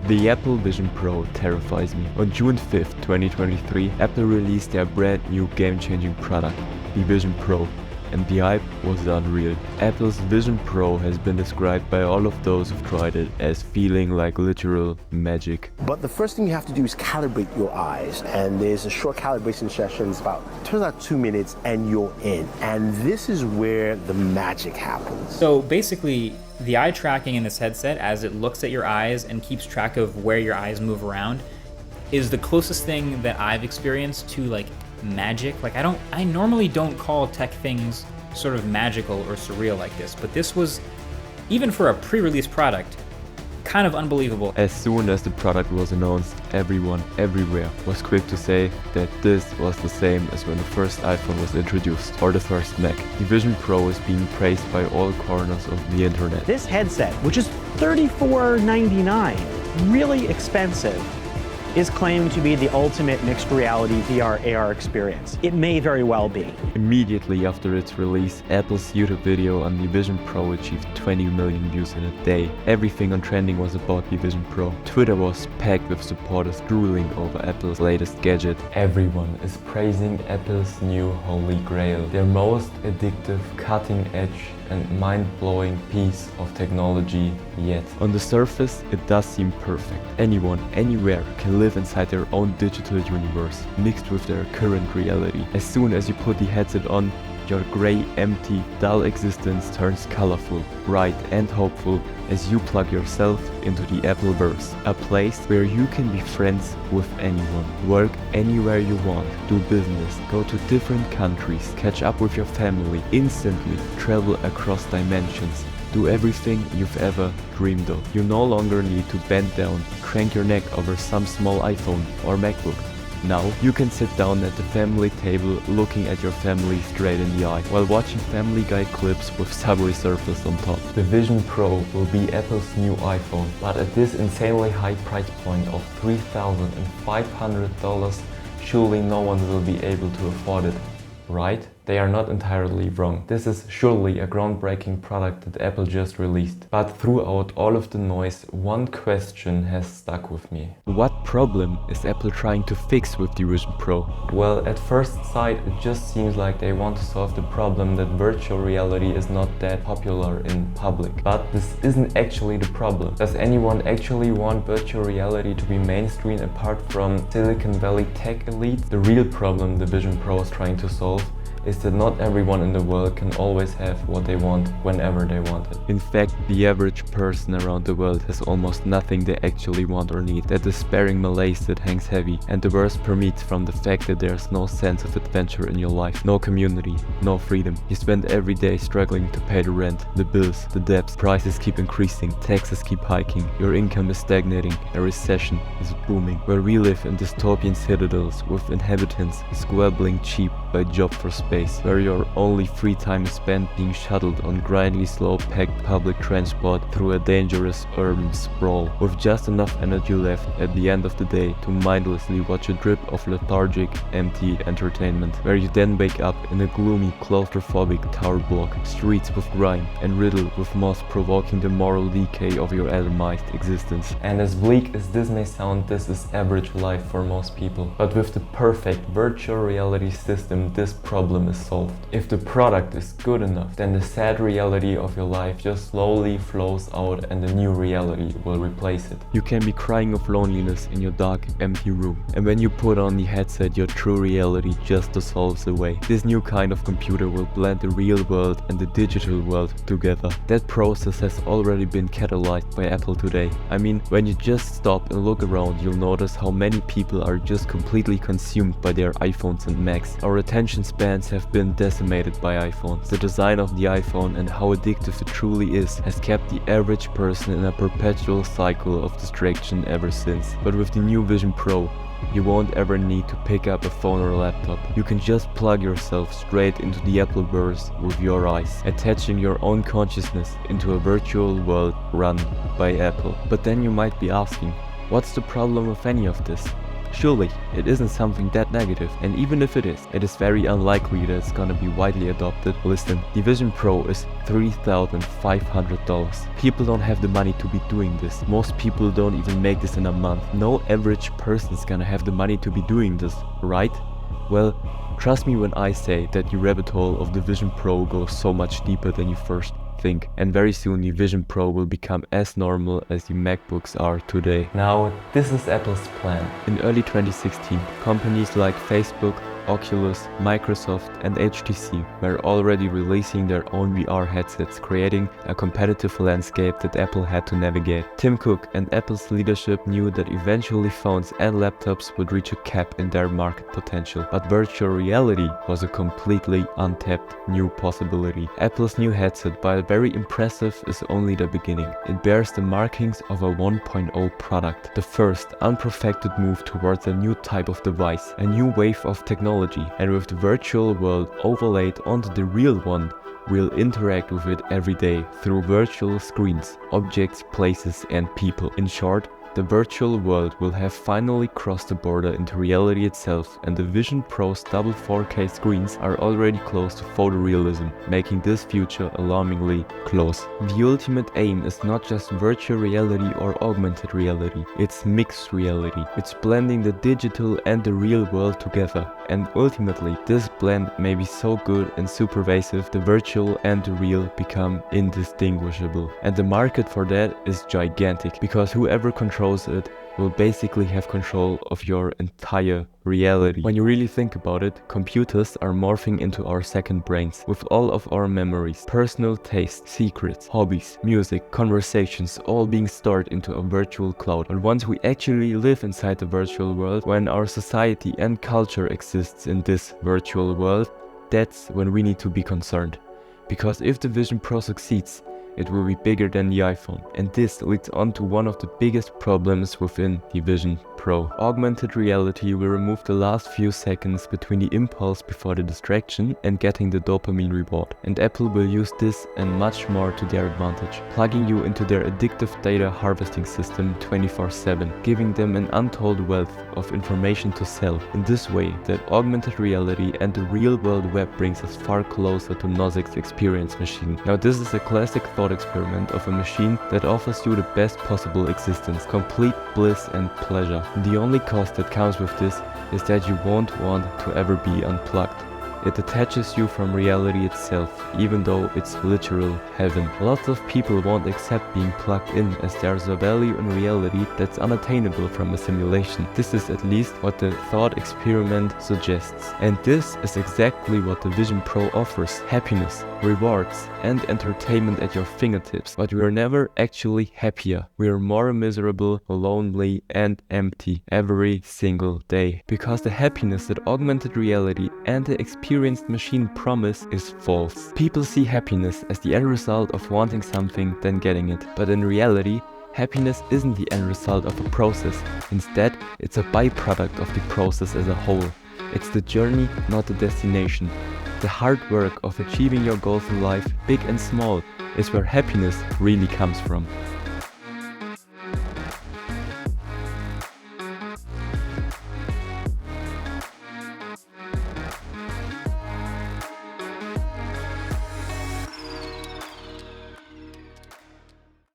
The Apple Vision Pro terrifies me. On June 5th, 2023, Apple released their brand new game-changing product, the Vision Pro, and the hype was unreal. Apple's Vision Pro has been described by all of those who've tried it as feeling like literal magic. But the first thing you have to do is calibrate your eyes, and there's a short calibration session, turns out 2 minutes, and you're in. And this is where the magic happens. So basically, the eye tracking in this headset, as it looks at your eyes and keeps track of where your eyes move around, is the closest thing that I've experienced to like magic. Like I normally don't call tech things sort of magical or surreal like this, but this was, even for a pre-release product, kind of unbelievable. As soon as the product was announced, everyone, everywhere was quick to say that this was the same as when the first iPhone was introduced, or the first Mac. The Vision Pro is being praised by all corners of the internet. This headset, which is $34.99, really expensive, is claimed to be the ultimate mixed reality VR AR experience. It may very well be. Immediately after its release, Apple's YouTube video on the Vision Pro achieved 20 million views in a day. Everything on trending was about the Vision Pro. Twitter was packed with supporters drooling over Apple's latest gadget. Everyone is praising Apple's new holy grail, their most addictive, cutting-edge and mind-blowing piece of technology yet. On the surface, it does seem perfect. Anyone, anywhere can live inside their own digital universe, mixed with their current reality. As soon as you put the headset on, your grey, empty, dull existence turns colorful, bright and hopeful as you plug yourself into the Appleverse, a place where you can be friends with anyone, work anywhere you want, do business, go to different countries, catch up with your family, instantly travel across dimensions, do everything you've ever dreamed of. You no longer need to bend down, crank your neck over some small iPhone or MacBook. Now you can sit down at the family table looking at your family straight in the eye while watching Family Guy clips with Subway Surfers on top. The Vision Pro will be Apple's new iPhone, but at this insanely high price point of $3,500, surely no one will be able to afford it, right? They are not entirely wrong. This is surely a groundbreaking product that Apple just released. But throughout all of the noise, one question has stuck with me. What problem is Apple trying to fix with the Vision Pro? Well, at first sight, it just seems like they want to solve the problem that virtual reality is not that popular in public. But this isn't actually the problem. Does anyone actually want virtual reality to be mainstream apart from Silicon Valley tech elite? The real problem the Vision Pro is trying to solve is that not everyone in the world can always have what they want whenever they want it. In fact, the average person around the world has almost nothing they actually want or need. That despairing malaise that hangs heavy, and the worst permeates from the fact that there's no sense of adventure in your life, no community, no freedom. You spend every day struggling to pay the rent, the bills, the debts, prices keep increasing, taxes keep hiking, your income is stagnating, a recession is booming. Where we live in dystopian citadels with inhabitants squabbling cheap by job for space, where your only free time is spent being shuttled on grindingly slow-packed public transport through a dangerous urban sprawl, with just enough energy left at the end of the day to mindlessly watch a drip of lethargic, empty entertainment, where you then wake up in a gloomy, claustrophobic tower block, streets with grime and riddled with moss provoking the moral decay of your atomized existence. And as bleak as this may sound, this is average life for most people. But with the perfect virtual reality system, this problem is solved. If the product is good enough, then the sad reality of your life just slowly flows out and a new reality will replace it. You can be crying of loneliness in your dark, empty room, and when you put on the headset, your true reality just dissolves away. This new kind of computer will blend the real world and the digital world together. That process has already been catalyzed by Apple today. I mean, when you just stop and look around, you'll notice how many people are just completely consumed by their iPhones and Macs. Our attention spans have been decimated by iPhones. The design of the iPhone and how addictive it truly is has kept the average person in a perpetual cycle of distraction ever since. But with the new Vision Pro, you won't ever need to pick up a phone or a laptop. You can just plug yourself straight into the Appleverse with your eyes, attaching your own consciousness into a virtual world run by Apple. But then you might be asking, what's the problem with any of this? Surely, it isn't something that negative, and even if it is very unlikely that it's gonna be widely adopted. Listen, the Vision Pro is $3,500. People don't have the money to be doing this. Most people don't even make this in a month. No average person's gonna have the money to be doing this, right? Well, trust me when I say that the rabbit hole of the Vision Pro goes so much deeper than you first think, and very soon the Vision Pro will become as normal as the MacBooks are today. Now, this is Apple's plan. In early 2016, companies like Facebook, Oculus, Microsoft and HTC were already releasing their own VR headsets, creating a competitive landscape that Apple had to navigate. Tim Cook and Apple's leadership knew that eventually phones and laptops would reach a cap in their market potential, but virtual reality was a completely untapped new possibility. Apple's new headset, while very impressive, is only the beginning. It bears the markings of a 1.0 product, the first unperfected move towards a new type of device, a new wave of technology. And with the virtual world overlaid onto the real one, we'll interact with it every day through virtual screens, objects, places and people. In short, the virtual world will have finally crossed the border into reality itself, and the Vision Pro's double 4K screens are already close to photorealism, making this future alarmingly close. The ultimate aim is not just virtual reality or augmented reality, it's mixed reality. It's blending the digital and the real world together, and ultimately this blend may be so good and so pervasive the virtual and the real become indistinguishable. And the market for that is gigantic, because whoever controls it will basically have control of your entire reality. When you really think about it, computers are morphing into our second brains, with all of our memories, personal tastes, secrets, hobbies, music, conversations, all being stored into a virtual cloud. But once we actually live inside the virtual world, when our society and culture exists in this virtual world, that's when we need to be concerned. Because if the Vision Pro succeeds, it will be bigger than the iPhone. And this leads on to one of the biggest problems within the Vision Pro. Augmented reality will remove the last few seconds between the impulse before the distraction and getting the dopamine reward. And Apple will use this and much more to their advantage, plugging you into their addictive data harvesting system 24/7, giving them an untold wealth of information to sell. In this way, that augmented reality and the real world web brings us far closer to Nozik's experience machine. Now this is a classic thought experiment of a machine that offers you the best possible existence, complete bliss and pleasure. The only cost that comes with this is that you won't want to ever be unplugged. It detaches you from reality itself, even though it's literal heaven. Lots of people won't accept being plugged in, as there's a value in reality that's unattainable from a simulation. This is at least what the thought experiment suggests. And this is exactly what the Vision Pro offers: happiness, rewards, and entertainment at your fingertips. But we are never actually happier. We are more miserable, lonely, and empty every single day. Because the happiness that augmented reality and the experienced machine promise is false. People see happiness as the end result of wanting something, then getting it. But in reality, happiness isn't the end result of a process. Instead, it's a byproduct of the process as a whole. It's the journey, not the destination. The hard work of achieving your goals in life, big and small, is where happiness really comes from.